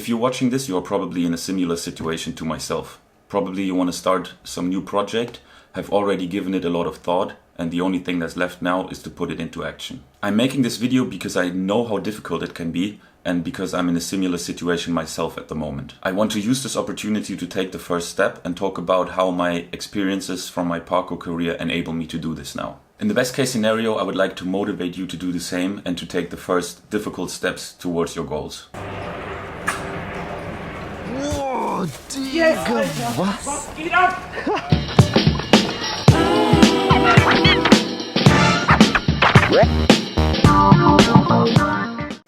If you're watching this, you are probably in a similar situation to myself. Probably you want to start some new project, have already given it a lot of thought, and the only thing that's left now is to put it into action. I'm making this video because I know how difficult it can be, and because I'm in a similar situation myself at the moment. I want to use this opportunity to take the first step and talk about how my experiences from my parkour career enable me to do this now. In the best case scenario, I would like to motivate you to do the same and to take the first difficult steps towards your goals. Wow, Digga, was? Geht ab!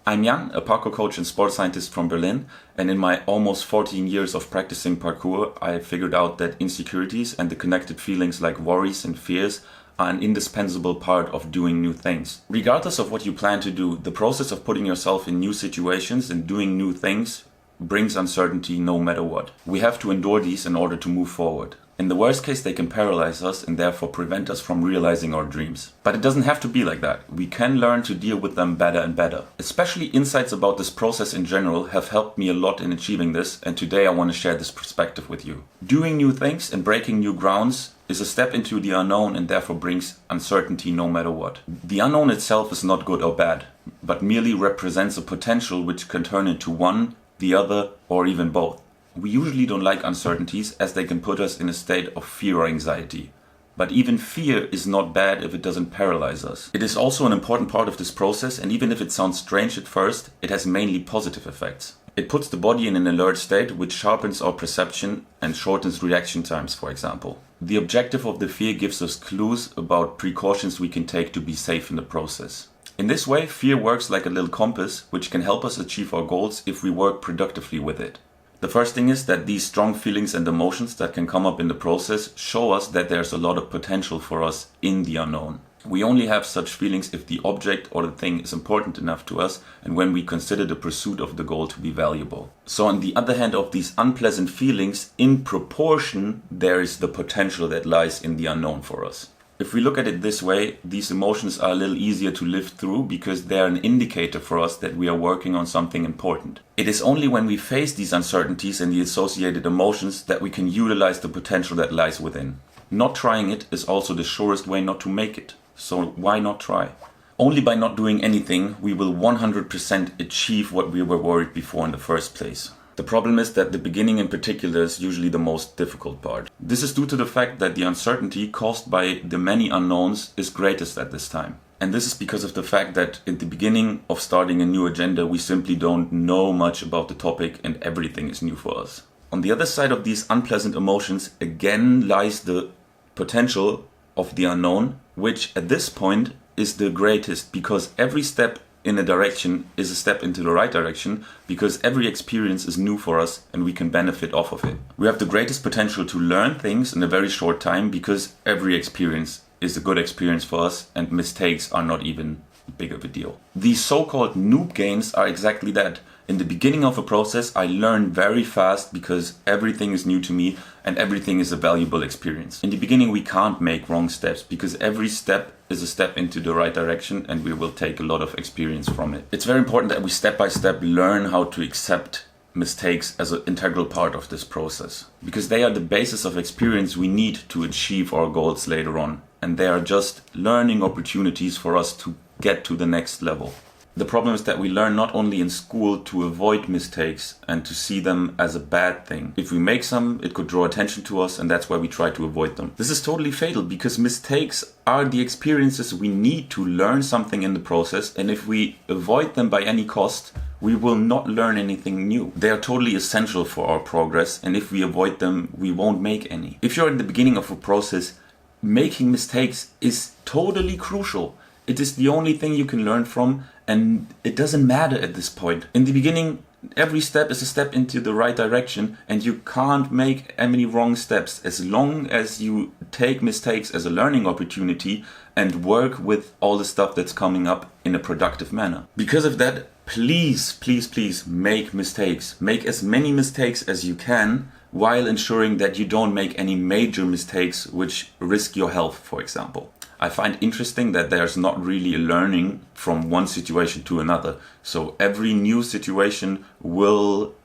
I'm Jan, a parkour coach and sports scientist from Berlin, and in my almost 14 years of practicing parkour, I figured out that insecurities and the connected feelings like worries and fears are an indispensable part of doing new things. Regardless of what you plan to do, the process of putting yourself in new situations and doing new things brings uncertainty no matter what. We have to endure these in order to move forward. In the worst case, they can paralyze us and therefore prevent us from realizing our dreams. But it doesn't have to be like that. We can learn to deal with them better and better. Especially insights about this process in general have helped me a lot in achieving this, and today I want to share this perspective with you. Doing new things and breaking new grounds is a step into the unknown and therefore brings uncertainty no matter what. The unknown itself is not good or bad, but merely represents a potential which can turn into one, the other, or even both. We usually don't like uncertainties as they can put us in a state of fear or anxiety. But even fear is not bad if it doesn't paralyze us. It is also an important part of this process, and even if it sounds strange at first, it has mainly positive effects. It puts the body in an alert state which sharpens our perception and shortens reaction times, for example. The objective of the fear gives us clues about precautions we can take to be safe in the process. In this way, fear works like a little compass which can help us achieve our goals if we work productively with it. The first thing is that these strong feelings and emotions that can come up in the process show us that there's a lot of potential for us in the unknown. We only have such feelings if the object or the thing is important enough to us and when we consider the pursuit of the goal to be valuable. So on the other hand of these unpleasant feelings, in proportion, there is the potential that lies in the unknown for us. If we look at it this way, these emotions are a little easier to live through because they're an indicator for us that we are working on something important. It is only when we face these uncertainties and the associated emotions that we can utilize the potential that lies within. Not trying it is also the surest way not to make it. So why not try? Only by not doing anything, we will 100% achieve what we were worried before in the first place. The problem is that the beginning in particular is usually the most difficult part. This is due to the fact that the uncertainty caused by the many unknowns is greatest at this time. And this is because of the fact that at the beginning of starting a new agenda, we simply don't know much about the topic and everything is new for us. On the other side of these unpleasant emotions, again lies the potential of the unknown, which at this point is the greatest because every step in a direction is a step into the right direction because every experience is new for us and we can benefit off of it. We have the greatest potential to learn things in a very short time because every experience is a good experience for us and mistakes are not even big of a deal. These so-called noob gains are exactly that. In the beginning of a process, I learn very fast because everything is new to me and everything is a valuable experience. In the beginning, we can't make wrong steps because every step is a step into the right direction and we will take a lot of experience from it. It's very important that we step by step learn how to accept mistakes as an integral part of this process because they are the basis of experience we need to achieve our goals later on, and they are just learning opportunities for us to get to the next level. The problem is that we learn not only in school to avoid mistakes and to see them as a bad thing. If we make some, it could draw attention to us and that's why we try to avoid them. This is totally fatal because mistakes are the experiences we need to learn something in the process, and if we avoid them by any cost, we will not learn anything new. They are totally essential for our progress, and if we avoid them, we won't make any. If you're in the beginning of a process, making mistakes is totally crucial. It is the only thing you can learn from, and it doesn't matter at this point. In the beginning, every step is a step into the right direction, and you can't make any wrong steps as long as you take mistakes as a learning opportunity and work with all the stuff that's coming up in a productive manner. Because of that, please, please, please make mistakes. Make as many mistakes as you can while ensuring that you don't make any major mistakes which risk your health, for example. I find interesting that there's not really a learning from one situation to another. So every new situation will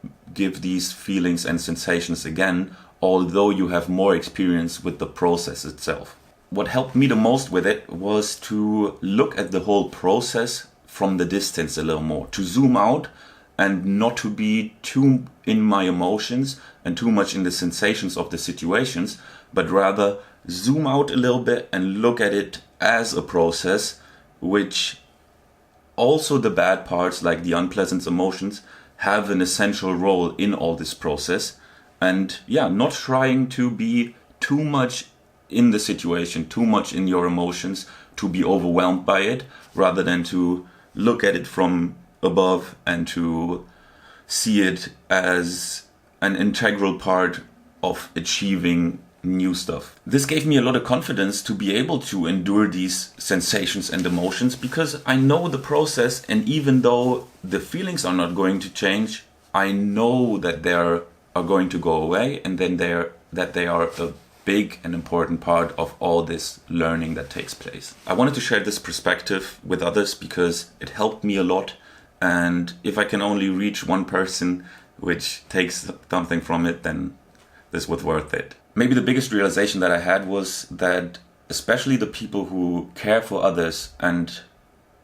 give these feelings and sensations again, although you have more experience with the process itself. What helped me the most with it was to look at the whole process from the distance a little more, to zoom out and not to be too in my emotions and too much in the sensations of the situations, but rather zoom out a little bit and look at it as a process, which also the bad parts, like the unpleasant emotions, have an essential role in all this process. And yeah, not trying to be too much in the situation, too much in your emotions, to be overwhelmed by it, rather than to look at it from above and to see it as an integral part of achieving new stuff. This gave me a lot of confidence to be able to endure these sensations and emotions, because I know the process, and even though the feelings are not going to change, I know that they are going to go away, and then that they are a big and important part of all this learning that takes place. I wanted to share this perspective with others because it helped me a lot, and if I can only reach one person which takes something from it, then this was worth it. Maybe the biggest realization that I had was that especially the people who care for others and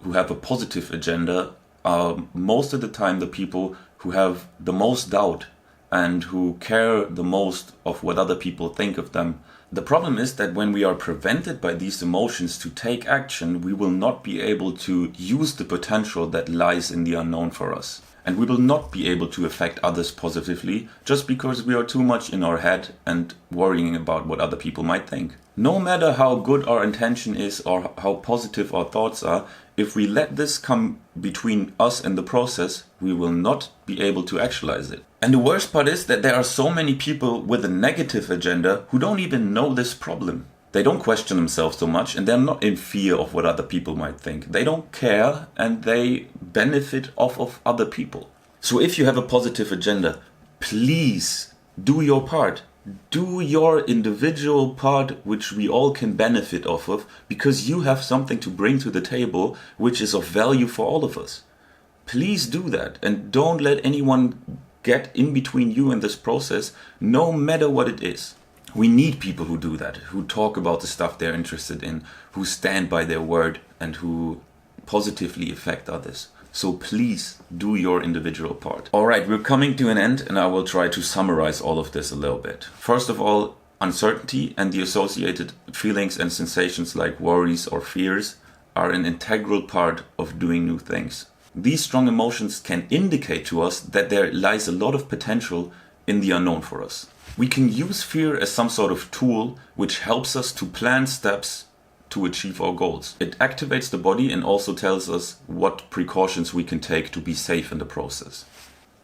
who have a positive agenda are most of the time the people who have the most doubt and who care the most of what other people think of them. The problem is that when we are prevented by these emotions to take action, we will not be able to use the potential that lies in the unknown for us. And we will not be able to affect others positively just because we are too much in our head and worrying about what other people might think. No matter how good our intention is or how positive our thoughts are, if we let this come between us and the process, we will not be able to actualize it. And the worst part is that there are so many people with a negative agenda who don't even know this problem. They don't question themselves so much, and they're not in fear of what other people might think. They don't care, and they benefit off of other people. So if you have a positive agenda, please do your part. Do your individual part, which we all can benefit off of, because you have something to bring to the table which is of value for all of us. Please do that, and don't let anyone get in between you and this process, no matter what it is. We need people who do that, who talk about the stuff they're interested in, who stand by their word, and who positively affect others. So please do your individual part. Alright, we're coming to an end, and I will try to summarize all of this a little bit. First of all, uncertainty and the associated feelings and sensations like worries or fears are an integral part of doing new things. These strong emotions can indicate to us that there lies a lot of potential in the unknown for us. We can use fear as some sort of tool which helps us to plan steps to achieve our goals. It activates the body and also tells us what precautions we can take to be safe in the process.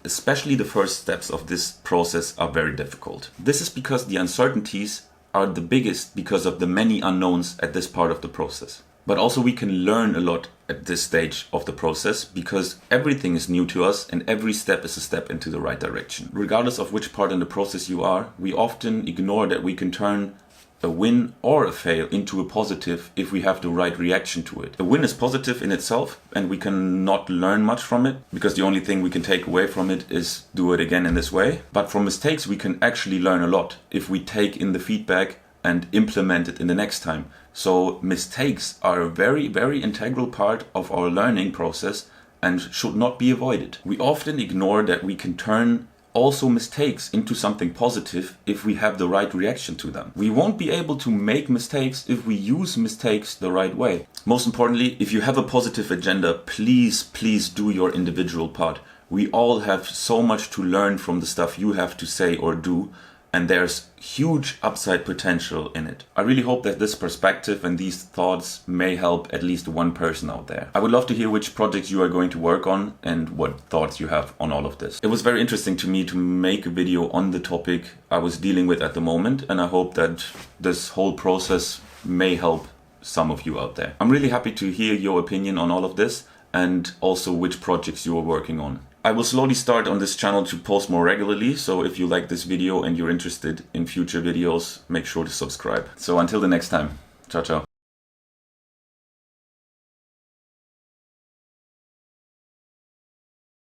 Especially the first steps of this process are very difficult. This is because the uncertainties are the biggest because of the many unknowns at this part of the process. But also we can learn a lot at this stage of the process because everything is new to us and every step is a step into the right direction. Regardless of which part in the process you are, we often ignore that we can turn a win or a fail into a positive if we have the right reaction to it. A win is positive in itself and we can not learn much from it because the only thing we can take away from it is do it again in this way. But from mistakes we can actually learn a lot if we take in the feedback and implement it in the next time. So mistakes are a very, very integral part of our learning process and should not be avoided. We often ignore that we can turn also mistakes into something positive if we have the right reaction to them. We won't be able to make mistakes if we use mistakes the right way. Most importantly, if you have a positive agenda, please do your individual part. We all have so much to learn from the stuff you have to say or do, and there's huge upside potential in it. I really hope that this perspective and these thoughts may help at least one person out there. I would love to hear which projects you are going to work on and what thoughts you have on all of this. It was very interesting to me to make a video on the topic I was dealing with at the moment, and I hope that this whole process may help some of you out there. I'm really happy to hear your opinion on all of this and also which projects you are working on. I will slowly start on this channel to post more regularly, so if you like this video and you're interested in future videos, make sure to subscribe. So until the next time, ciao ciao.